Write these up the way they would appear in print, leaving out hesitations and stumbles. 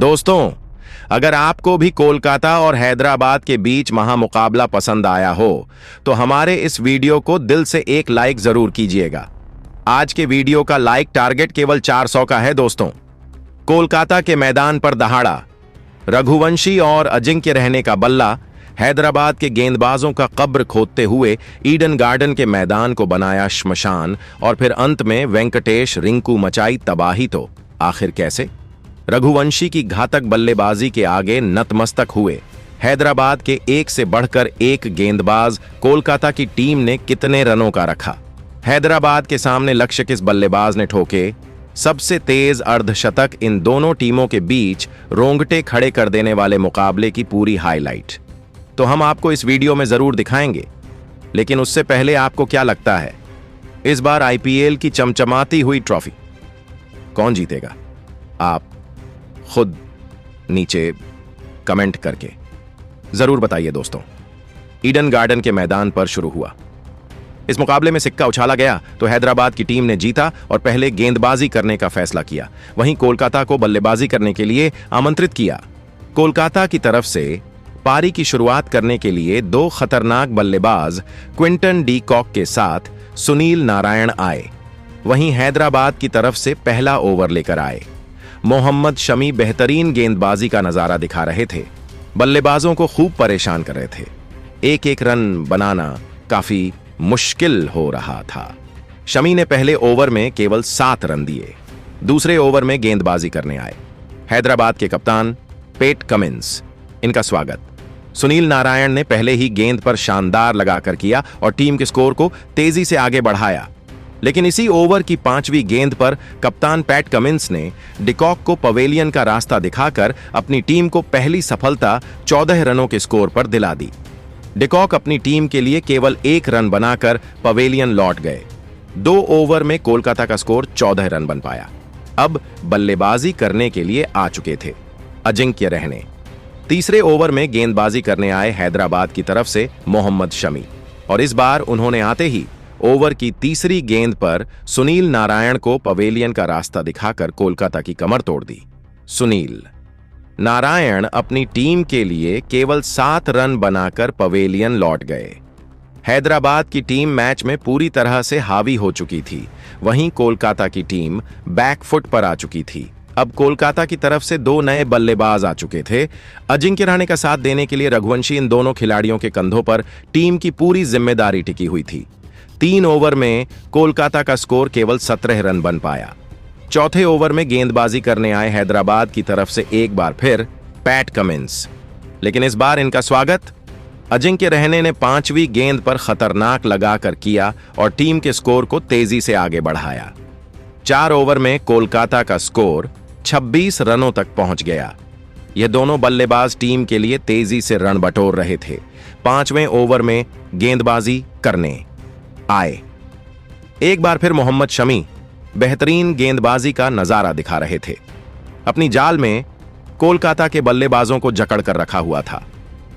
दोस्तों, अगर आपको भी कोलकाता और हैदराबाद के बीच महामुकाबला पसंद आया हो तो हमारे इस वीडियो को दिल से एक लाइक जरूर कीजिएगा। आज के वीडियो का लाइक टारगेट केवल 400 का है। दोस्तों, कोलकाता के मैदान पर दहाड़ा रघुवंशी और अजिंक्य रहने का बल्ला हैदराबाद के गेंदबाजों का कब्र खोदते हुए ईडन गार्डन के मैदान को बनाया श्मशान और फिर अंत में वेंकटेश रिंकू मचाई तबाही। तो आखिर कैसे? रघुवंशी की घातक बल्लेबाजी के आगे नतमस्तक हुए हैदराबाद के एक से बढ़कर एक गेंदबाज कोलकाता की टीम ने कितने रनों का रखा? हैदराबाद के सामने लक्ष्य किस बल्लेबाज ने ठोके? सबसे तेज अर्धशतक इन दोनों टीमों के बीच रोंगटे खड़े कर देने वाले मुकाबले की पूरी हाईलाइट तो हम आपको इस वीडियो में जरूर दिखाएंगे। लेकिन उससे पहले आपको क्या लगता है, इस बार आईपीएल की चमचमाती हुई ट्रॉफी कौन जीतेगा? आप खुद नीचे कमेंट करके जरूर बताइए। दोस्तों, ईडन गार्डन के मैदान पर शुरू हुआ इस मुकाबले में सिक्का उछाला गया तो हैदराबाद की टीम ने जीता और पहले गेंदबाजी करने का फैसला किया। वहीं कोलकाता को बल्लेबाजी करने के लिए आमंत्रित किया। कोलकाता की तरफ से पारी की शुरुआत करने के लिए दो खतरनाक बल्लेबाज क्विंटन डी कॉक के साथ सुनील नारायण आए। वहीं हैदराबाद की तरफ से पहला ओवर लेकर आए मोहम्मद शमी बेहतरीन गेंदबाजी का नजारा दिखा रहे थे। बल्लेबाजों को खूब परेशान कर रहे थे। एक एक रन बनाना काफी मुश्किल हो रहा था। शमी ने पहले ओवर में केवल 7 रन दिए। दूसरे ओवर में गेंदबाजी करने आए हैदराबाद के कप्तान पैट कमिंस। इनका स्वागत सुनील नारायण ने पहले ही गेंद पर शानदार लगाकर किया और टीम के स्कोर को तेजी से आगे बढ़ाया। लेकिन इसी ओवर की 5वीं गेंद पर कप्तान पैट कमिंस ने डिकॉक को पवेलियन का रास्ता दिखाकर अपनी टीम को पहली सफलता 14 रनों के स्कोर पर दिला दी। डिकॉक अपनी टीम के लिए केवल 1 रन बनाकर पवेलियन लौट गए। 2 ओवर में कोलकाता का स्कोर 14 रन बन पाया। अब बल्लेबाजी करने के लिए आ चुके थे अजिंक्य रहने। तीसरे ओवर में गेंदबाजी करने आए हैदराबाद की तरफ से मोहम्मद शमी और इस बार उन्होंने आते ही ओवर की तीसरी गेंद पर सुनील नारायण को पवेलियन का रास्ता दिखाकर कोलकाता की कमर तोड़ दी। सुनील नारायण अपनी टीम के लिए केवल 7 रन बनाकर पवेलियन लौट गए। हैदराबाद की टीम मैच में पूरी तरह से हावी हो चुकी थी। वहीं कोलकाता की टीम बैकफुट पर आ चुकी थी। अब कोलकाता की तरफ से 2 नए बल्लेबाज आ चुके थे। अजिंक्य रहाणे का साथ देने के लिए रघुवंशी इन दोनों खिलाड़ियों के कंधों पर टीम की पूरी जिम्मेदारी टिकी हुई थी। 3 ओवर में कोलकाता का स्कोर केवल 17 रन बन पाया। चौथे ओवर में गेंदबाजी करने आए हैदराबाद की तरफ से एक बार फिर पैट कमिंस। लेकिन इस बार इनका स्वागत अजिंक्य रहने ने 5वीं गेंद पर खतरनाक लगाकर किया और टीम के स्कोर को तेजी से आगे बढ़ाया। 4 ओवर में कोलकाता का स्कोर 26 रनों तक पहुंच गया। यह दोनों बल्लेबाज टीम के लिए तेजी से रन बटोर रहे थे। 5वें ओवर में गेंदबाजी करने आए एक बार फिर मोहम्मद शमी बेहतरीन गेंदबाजी का नजारा दिखा रहे थे। अपनी जाल में कोलकाता के बल्लेबाजों को जकड़ कर रखा हुआ था।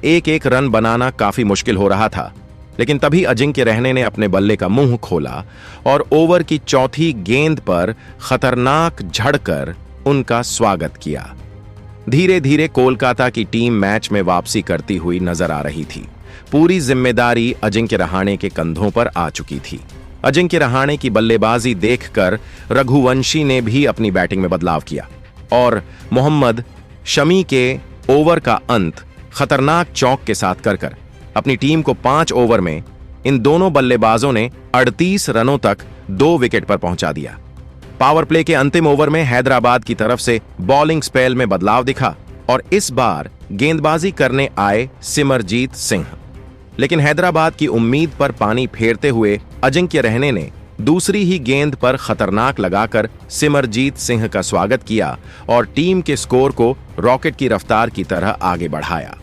एक एक रन बनाना काफी मुश्किल हो रहा था। लेकिन तभी अजिंक्य रहने ने अपने बल्ले का मुंह खोला और ओवर की चौथी गेंद पर खतरनाक झड़कर उनका स्वागत किया। धीरे धीरे कोलकाता की टीम मैच में वापसी करती हुई नजर आ रही थी। पूरी जिम्मेदारी अजिंक्य रहाणे के कंधों पर आ चुकी थी। अजिंक्य रहाणे की बल्लेबाजी देखकर रघुवंशी ने भी अपनी बैटिंग में बदलाव किया और मोहम्मद शमी के ओवर का अंत खतरनाक चौक के साथ कर अपनी टीम को 5 ओवर में इन दोनों बल्लेबाजों ने 38 रनों तक 2 विकेट पर पहुंचा दिया। पावर प्ले के अंतिम ओवर में हैदराबाद की तरफ से बॉलिंग स्पेल में बदलाव दिखा और इस बार गेंदबाजी करने आए सिमरजीत सिंह। लेकिन हैदराबाद की उम्मीद पर पानी फेरते हुए अजिंक्य रहने ने दूसरी ही गेंद पर खतरनाक लगाकर सिमरजीत सिंह का स्वागत किया और टीम के स्कोर को रॉकेट की रफ्तार की तरह आगे बढ़ाया।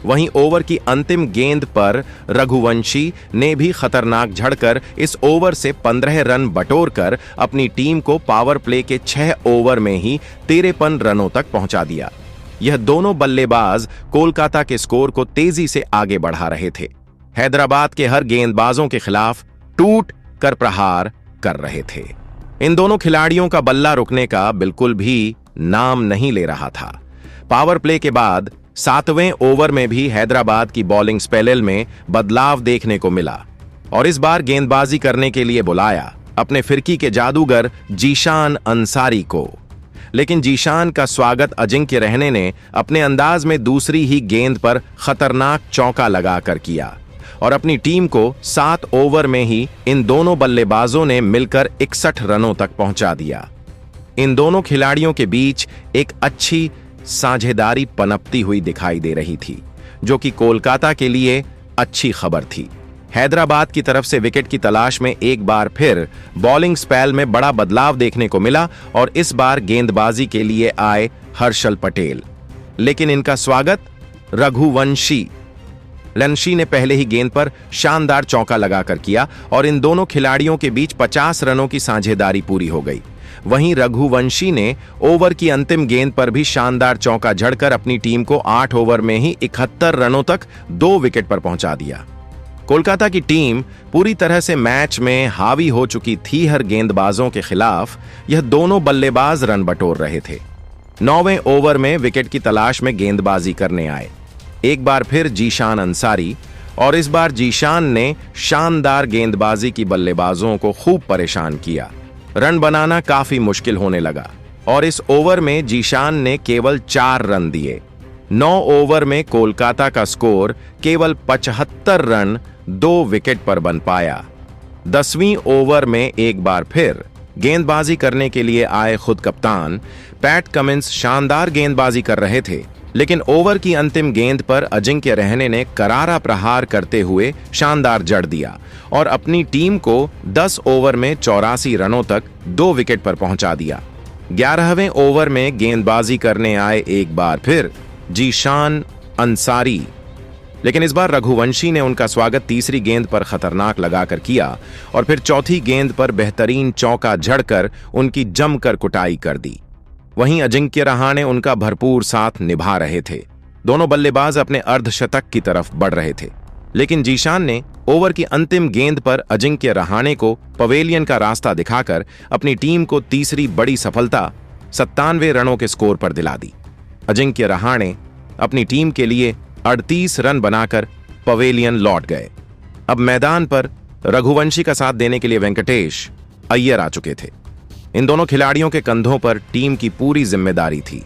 वहीं ओवर की अंतिम गेंद पर रघुवंशी ने भी खतरनाक झड़कर इस ओवर से 15 रन बटोरकर अपनी टीम को पावर प्ले के 6 ओवर में ही 53 रनों तक पहुंचा दिया। यह दोनों बल्लेबाज कोलकाता के स्कोर को तेजी से आगे बढ़ा रहे थे। हैदराबाद के हर गेंदबाजों के खिलाफ टूट कर प्रहार कर रहे थे। इन दोनों खिलाड़ियों का बल्ला रुकने का बिल्कुल भी नाम नहीं ले रहा था। पावर प्ले के बाद 7वें ओवर में भी हैदराबाद की बॉलिंग स्पेल में बदलाव देखने को मिला और इस बार गेंदबाजी करने के लिए बुलाया अपने फिरकी के जादूगर जीशान अंसारी को। लेकिन जीशान का स्वागत अजिंक्य रहने ने अपने अंदाज में दूसरी ही गेंद पर खतरनाक चौका लगाकर किया और अपनी टीम को 7 ओवर में ही इन दोनों बल्लेबाजों ने मिलकर 61 रनों तक पहुंचा दिया। इन दोनों खिलाड़ियों के बीच एक अच्छी साझेदारी पनपती हुई दिखाई दे रही थी, जो कि कोलकाता के लिए अच्छी खबर थी। हैदराबाद की तरफ से विकेट की तलाश में एक बार फिर बॉलिंग स्पेल में बड़ा बदलाव देखने को मिला और इस बार गेंदबाजी के लिए आए हर्षल पटेल। लेकिन इनका स्वागत रघुवंशी ने पहले ही गेंद पर शानदार चौका लगाकर किया और इन दोनों खिलाड़ियों के बीच 50 रनों की साझेदारी पूरी हो गई। वहीं रघुवंशी ने ओवर की अंतिम गेंद पर भी शानदार चौका झड़कर अपनी टीम को 8 ओवर में ही 71 रनों तक 2 विकेट पर पहुंचा दिया। कोलकाता की टीम पूरी तरह से मैच में हावी हो चुकी थी। हर गेंदबाजों के खिलाफ यह दोनों बल्लेबाज रन बटोर रहे थे। 9वें ओवर में विकेट की तलाश में गेंदबाजी करने आए एक बार फिर जीशान अंसारी और इस बार जीशान ने शानदार गेंदबाजी की बल्लेबाजों को खूब परेशान किया। रन बनाना काफी मुश्किल होने लगा और इस ओवर में जीशान ने केवल 4 रन दिए। 9 ओवर में कोलकाता का स्कोर केवल 75 रन 2 विकेट पर बन पाया। 10वीं ओवर में एक बार फिर गेंदबाजी करने के लिए आए खुद कप्तान पैट कमिंस शानदार गेंदबाजी कर रहे थे, लेकिन ओवर की अंतिम गेंद पर अजिंक्य रहने ने करारा प्रहार करते हुए शानदार जड़ दिया और अपनी टीम को 10 ओवर में 84 रनों तक 2 विकेट पर पहुंचा दिया। 11वें ओवर में गेंदबाजी करने आए एक बार फिर जीशान अंसारी, लेकिन इस बार रघुवंशी ने उनका स्वागत तीसरी गेंद पर खतरनाक लगाकर किया और फिर चौथी गेंद पर बेहतरीन चौका झड़कर उनकी जमकर कुटाई कर दी। वहीं अजिंक्य रहाणे उनका भरपूर साथ निभा रहे थे। दोनों बल्लेबाज अपने अर्धशतक की तरफ बढ़ रहे थे, लेकिन जीशान ने ओवर की अंतिम गेंद पर अजिंक्य रहाणे को पवेलियन का रास्ता दिखाकर अपनी टीम को तीसरी बड़ी सफलता 97 रनों के स्कोर पर दिला दी। अजिंक्य रहाणे अपनी टीम के लिए 38 रन बनाकर पवेलियन लौट गए। अब मैदान पर रघुवंशी का साथ देने के लिए वेंकटेश अय्यर आ चुके थे। इन दोनों खिलाड़ियों के कंधों पर टीम की पूरी जिम्मेदारी थी।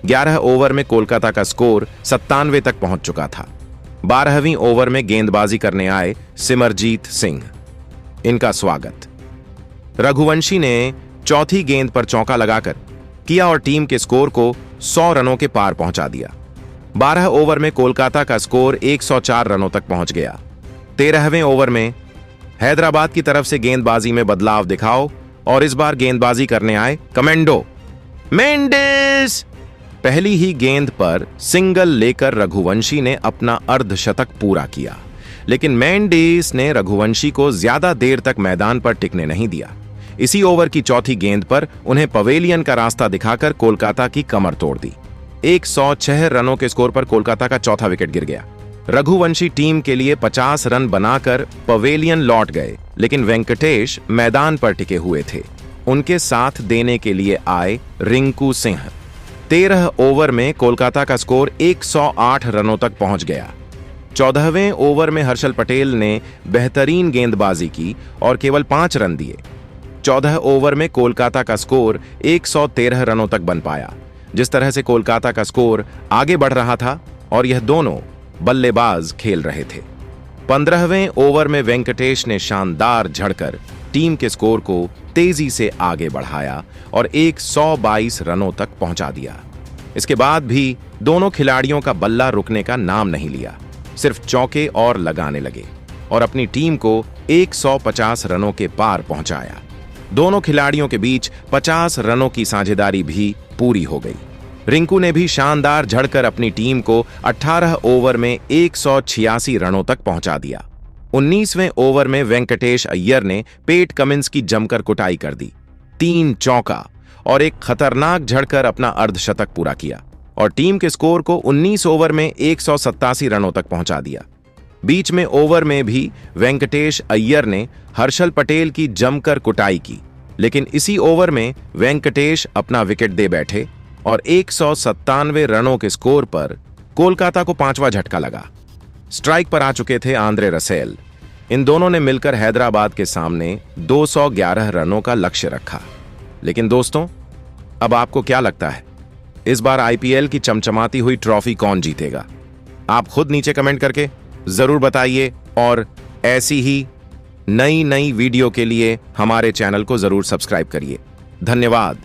11 ओवर में कोलकाता का स्कोर 97 तक पहुंच चुका था। 12वीं ओवर में गेंदबाजी करने आए सिमरजीत सिंह। इनका स्वागत रघुवंशी ने चौथी गेंद पर चौका लगाकर किया और टीम के स्कोर को 100 रनों के पार पहुंचा दिया। 12 ओवर में कोलकाता का स्कोर 104 रनों तक पहुंच गया। 13वें ओवर में हैदराबाद की तरफ से गेंदबाजी में बदलाव दिखाओ और इस बार गेंदबाजी करने आए कमेंडो मेंडिस। पहली ही गेंद पर सिंगल लेकर रघुवंशी ने अपना अर्धशतक पूरा किया, लेकिन मेंडिस ने रघुवंशी को ज्यादा देर तक मैदान पर टिकने नहीं दिया। इसी ओवर की चौथी गेंद पर उन्हें पवेलियन का रास्ता दिखाकर कोलकाता की कमर तोड़ दी। 106 रनों के स्कोर पर कोलकाता का चौथा विकेट गिर गया। रघुवंशी टीम के लिए 50 रन बनाकर पवेलियन लौट गए, लेकिन वेंकटेश मैदान पर टिके हुए थे। उनके साथ देने के लिए आए रिंकू सिंह। 13 ओवर में कोलकाता का स्कोर 108 रनों तक पहुंच गया। 14वें ओवर में हर्षल पटेल ने बेहतरीन गेंदबाजी की और केवल 5 रन दिए। 14 ओवर में कोलकाता का स्कोर 113 रनों तक बन पाया। जिस तरह से कोलकाता का स्कोर आगे बढ़ रहा था और यह दोनों बल्लेबाज खेल रहे थे। 15वें ओवर में वेंकटेश ने शानदार झड़कर टीम के स्कोर को तेजी से आगे बढ़ाया और 122 रनों तक पहुंचा दिया। इसके बाद भी दोनों खिलाड़ियों का बल्ला रुकने का नाम नहीं लिया, सिर्फ चौके और लगाने लगे और अपनी टीम को 150 रनों के पार पहुंचाया। दोनों खिलाड़ियों के बीच 50 रनों की साझेदारी भी पूरी हो गई। रिंकू ने भी शानदार झड़कर अपनी टीम को 18 ओवर में 186 रनों तक पहुंचा दिया। 19वें ओवर में वेंकटेश अय्यर ने पेट कमिंस की जमकर कुटाई कर दी। 3 चौका और एक खतरनाक झड़कर अपना अर्धशतक पूरा किया और टीम के स्कोर को 19 ओवर में 187 रनों तक पहुंचा दिया। बीच में ओवर में भी वेंकटेश अय्यर ने हर्षल पटेल की जमकर कुटाई की, लेकिन इसी ओवर में वेंकटेश अपना विकेट दे बैठे और 197 रनों के स्कोर पर कोलकाता को 5वां झटका लगा। स्ट्राइक पर आ चुके थे आंद्रे रसेल। इन दोनों ने मिलकर हैदराबाद के सामने 211 रनों का लक्ष्य रखा। लेकिन दोस्तों, अब आपको क्या लगता है, इस बार आईपीएल की चमचमाती हुई ट्रॉफी कौन जीतेगा? आप खुद नीचे कमेंट करके जरूर बताइए और ऐसी ही नई वीडियो के लिए हमारे चैनल को जरूर सब्सक्राइब करिए। धन्यवाद।